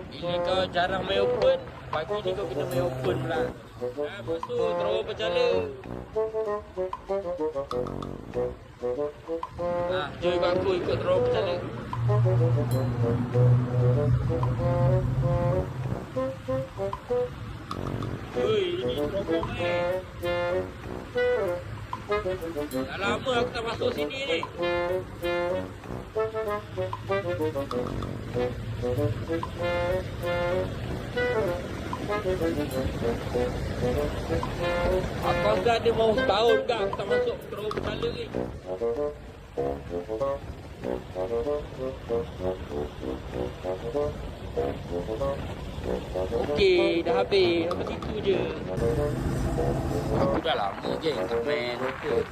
Bila kau jarang main open, pagi ni kau kena main open pula. Lepas tu terus bercala. Jom ikut aku, ikut terus bercala. Ui, ini teropong ni. Dah lama aku tak masuk sini ni. Aku anggap dia mau setahun ke aku tak masuk terus bercala ni. Okey, dah habis. Sampai situ je. Aku dah lama je tak main open.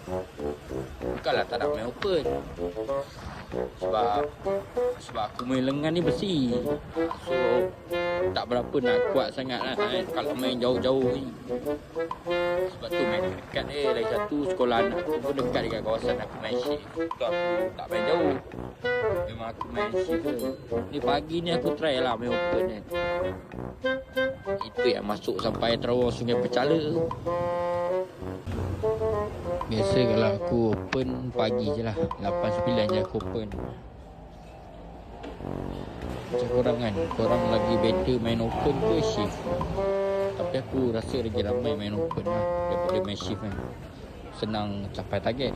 Bukanlah tak nak main open. Sebab aku main lengan ni besi. So tak berapa nak kuat sangat lah kalau main jauh-jauh ni. Sebab tu main dekat ni. Lagi satu sekolah anak aku pun dekat dekat kawasan aku main shift. Tu aku tak main jauh. Memang aku main shift je. Ni pagi ni aku try lah main open kan. Itu yang masuk sampai terowong Sungai Pecala. Biasa kalau aku open pagi je lah, 8-9 je aku open. Macam korang kan, korang lagi better main open ke shift? Tapi aku rasa lagi ramai main open lah daripada main shift kan. Senang capai target.